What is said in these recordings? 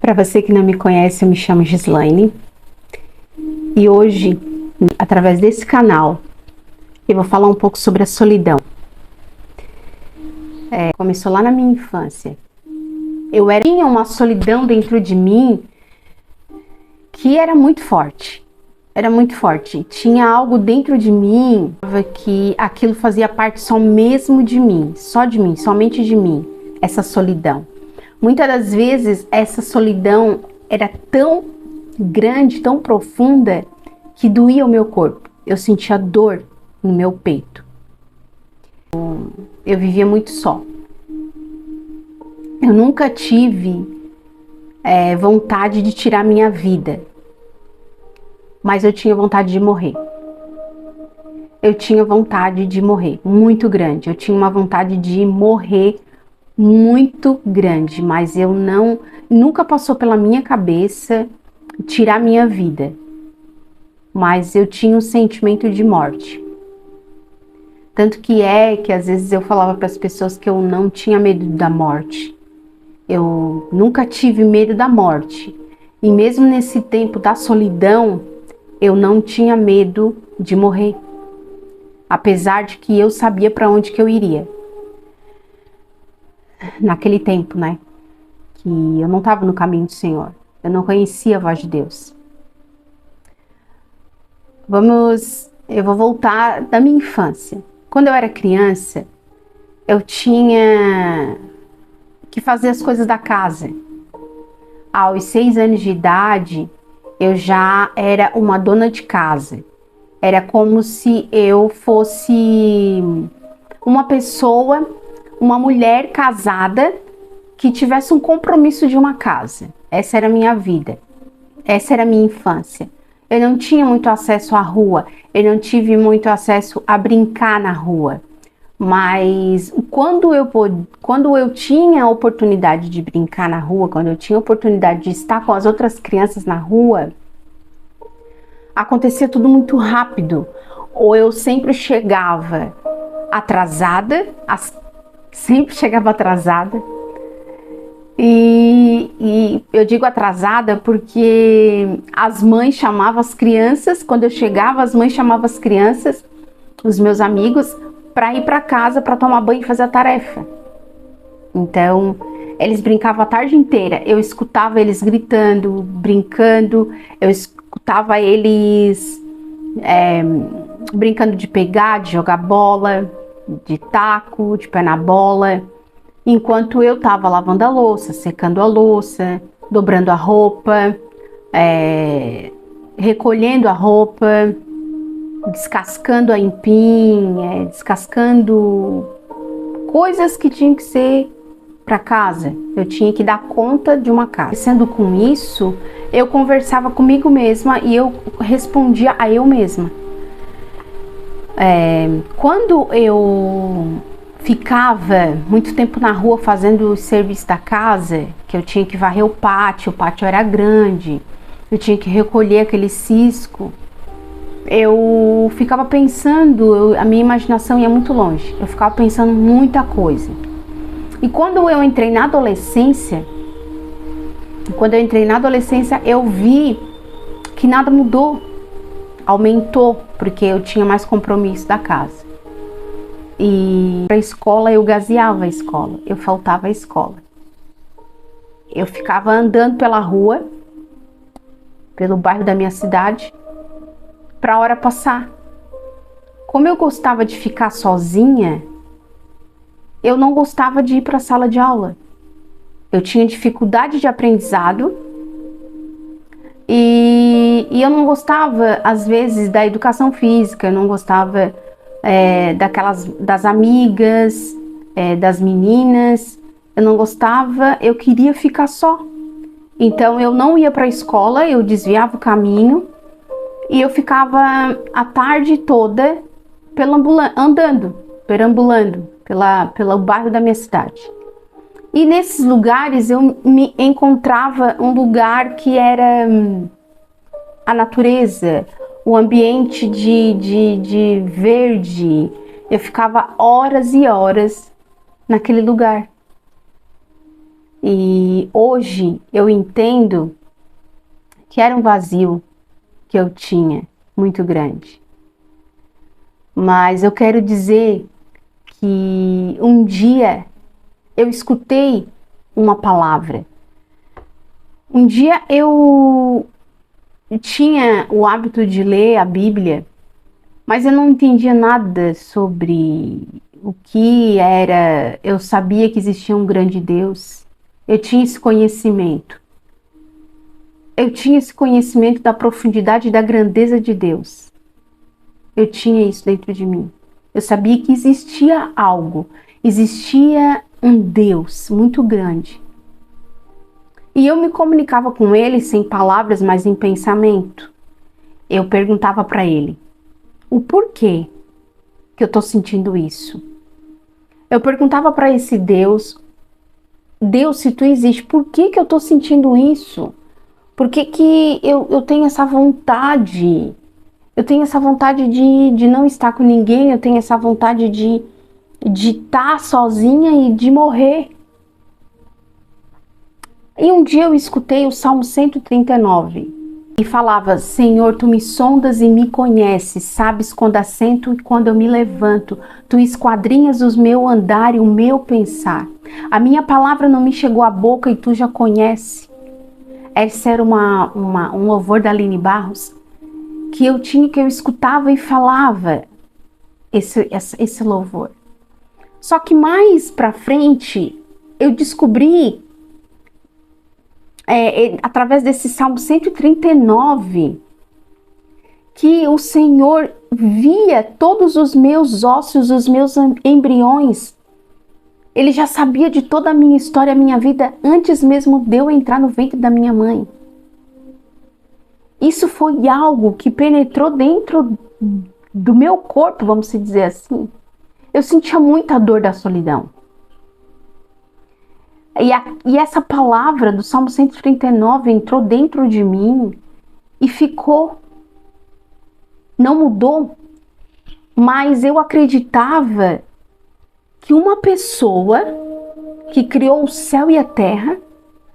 Para você que não me conhece, eu me chamo Gislaine e hoje, através desse canal, eu vou falar um pouco sobre a solidão. Começou lá na minha infância. Tinha uma solidão dentro de mim que era muito forte. Era muito forte. Tinha algo dentro de mim que aquilo fazia parte só mesmo de mim, só de mim, somente de mim, essa solidão. Muitas das vezes essa solidão era tão grande, tão profunda, que doía o meu corpo. Eu sentia dor no meu peito. Eu vivia muito só. Eu nunca tive vontade de tirar minha vida, mas eu tinha vontade de morrer. Eu tinha vontade de morrer, muito grande. Eu tinha uma vontade de morrer muito grande, mas nunca passou pela minha cabeça tirar minha vida. Mas eu tinha um sentimento de morte. Tanto que às vezes eu falava para as pessoas que eu não tinha medo da morte. Eu nunca tive medo da morte. E mesmo nesse tempo da solidão, eu não tinha medo de morrer. Apesar de que eu sabia para onde que eu iria. Naquele tempo, né? Que eu não estava no caminho do Senhor. Eu não conhecia a voz de Deus. Eu vou voltar da minha infância. Quando eu era criança, eu tinha que fazer as coisas da casa. Aos 6 anos de idade, eu já era uma dona de casa. Era como se eu fosse uma pessoa, uma mulher casada que tivesse um compromisso de uma casa. Essa era a minha vida. Essa era a minha infância. Eu não tinha muito acesso à rua. Eu não tive muito acesso a brincar na rua. Mas quando eu tinha a oportunidade de brincar na rua, quando eu tinha a oportunidade de estar com as outras crianças na rua, acontecia tudo muito rápido. Ou eu sempre chegava atrasada, E eu digo atrasada porque as mães chamavam as crianças, quando eu chegava, as mães chamavam as crianças, os meus amigos, para ir para casa para tomar banho e fazer a tarefa. Então, eles brincavam a tarde inteira. Eu escutava eles gritando, brincando, eu escutava eles brincando de pegar, de jogar bola, de taco, de pé na bola. Enquanto eu estava lavando a louça, secando a louça, dobrando a roupa, recolhendo a roupa, descascando a aipim, descascando coisas que tinham que ser para casa. Eu tinha que dar conta de uma casa. Sendo com isso, eu conversava comigo mesma e eu respondia a eu mesma. Quando eu ficava muito tempo na rua fazendo o serviço da casa, que eu tinha que varrer o pátio era grande, eu tinha que recolher aquele cisco, eu ficava pensando, a minha imaginação ia muito longe, eu ficava pensando muita coisa. E quando eu entrei na adolescência, eu vi que nada mudou, aumentou, porque eu tinha mais compromisso da casa. E para a escola eu gazeava a escola, eu faltava a escola. Eu ficava andando pela rua, pelo bairro da minha cidade, para a hora passar. Como eu gostava de ficar sozinha, eu não gostava de ir para a sala de aula. Eu tinha dificuldade de aprendizado e eu não gostava, às vezes, da educação física, eu não gostava das amigas, das meninas, eu não gostava, eu queria ficar só. Então eu não ia para a escola, eu desviava o caminho e eu ficava a tarde toda perambulando pelo bairro da minha cidade. E nesses lugares eu me encontrava um lugar que era a natureza, o ambiente de verde. Eu ficava horas e horas naquele lugar. E hoje eu entendo que era um vazio que eu tinha, muito grande. Mas eu quero dizer que um dia eu escutei uma palavra. Um dia eu tinha o hábito de ler a Bíblia, mas eu não entendia nada sobre o que era. Eu sabia que existia um grande Deus. Eu tinha esse conhecimento. Eu tinha esse conhecimento da profundidade e da grandeza de Deus. Eu tinha isso dentro de mim. Eu sabia que existia algo, existia um Deus muito grande. E eu me comunicava com ele sem palavras, mas em pensamento. Eu perguntava para ele, o porquê que eu estou sentindo isso? Eu perguntava para esse Deus, Deus, se tu existe, por que que eu estou sentindo isso? Por que que eu tenho essa vontade? Eu tenho essa vontade de não estar com ninguém, eu tenho essa vontade de estar sozinha e de morrer. E um dia eu escutei o Salmo 139 e falava, Senhor, tu me sondas e me conheces, sabes quando assento e quando eu me levanto, tu esquadrinhas o meu andar e o meu pensar. A minha palavra não me chegou à boca e tu já conheces. Esse era um louvor da Aline Barros que eu escutava e falava esse louvor. Só que mais pra frente eu descobri através desse Salmo 139, que o Senhor via todos os meus ossos, os meus embriões. Ele já sabia de toda a minha história, a minha vida, antes mesmo de eu entrar no ventre da minha mãe. Isso foi algo que penetrou dentro do meu corpo, vamos dizer assim. Eu sentia muita dor da solidão. E essa palavra do Salmo 139 entrou dentro de mim e ficou. Não mudou, mas eu acreditava que uma pessoa que criou o céu e a terra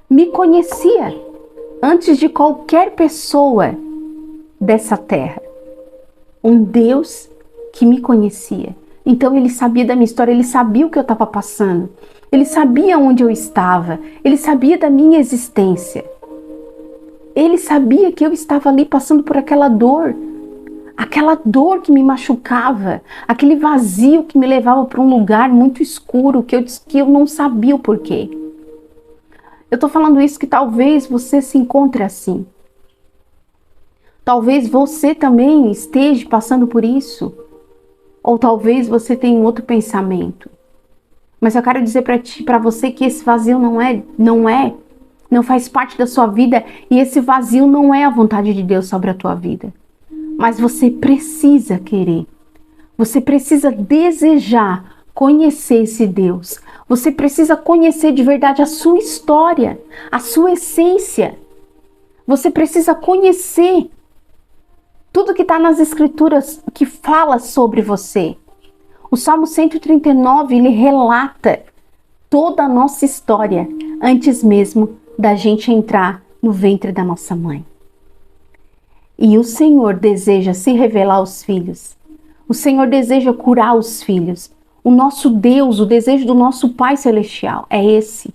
me conhecia antes de qualquer pessoa dessa terra. Um Deus que me conhecia. Então ele sabia da minha história, ele sabia o que eu estava passando. Ele sabia onde eu estava, ele sabia da minha existência. Ele sabia que eu estava ali passando por aquela dor que me machucava, aquele vazio que me levava para um lugar muito escuro, que eu não sabia o porquê. Eu estou falando isso que talvez você se encontre assim. Talvez você também esteja passando por isso. Ou talvez você tenha outro pensamento. Mas eu quero dizer para você que esse vazio não faz parte da sua vida, e esse vazio não é a vontade de Deus sobre a tua vida. Mas você precisa querer. Você precisa desejar conhecer esse Deus. Você precisa conhecer de verdade a sua história, a sua essência. Você precisa conhecer tudo que está nas Escrituras que fala sobre você. O Salmo 139, ele relata toda a nossa história antes mesmo da gente entrar no ventre da nossa mãe. E o Senhor deseja se revelar aos filhos. O Senhor deseja curar os filhos. O nosso Deus, o desejo do nosso Pai Celestial é esse.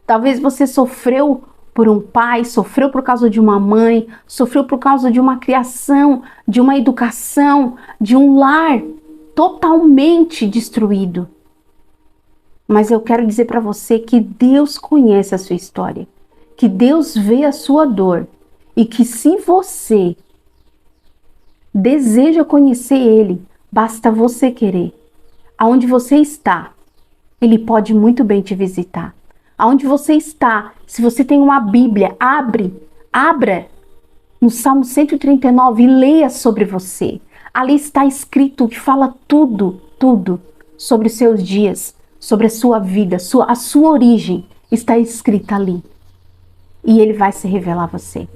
Talvez você sofreu por um pai, sofreu por causa de uma mãe, sofreu por causa de uma criação, de uma educação, de um lar totalmente destruído. Mas eu quero dizer para você que Deus conhece a sua história, que Deus vê a sua dor e que se você deseja conhecer Ele, basta você querer. Aonde você está, Ele pode muito bem te visitar. Aonde você está, se você tem uma Bíblia, abra no Salmo 139 e leia sobre você. Ali está escrito que fala tudo sobre os seus dias, sobre a sua vida, a sua origem está escrita ali. E Ele vai se revelar a você.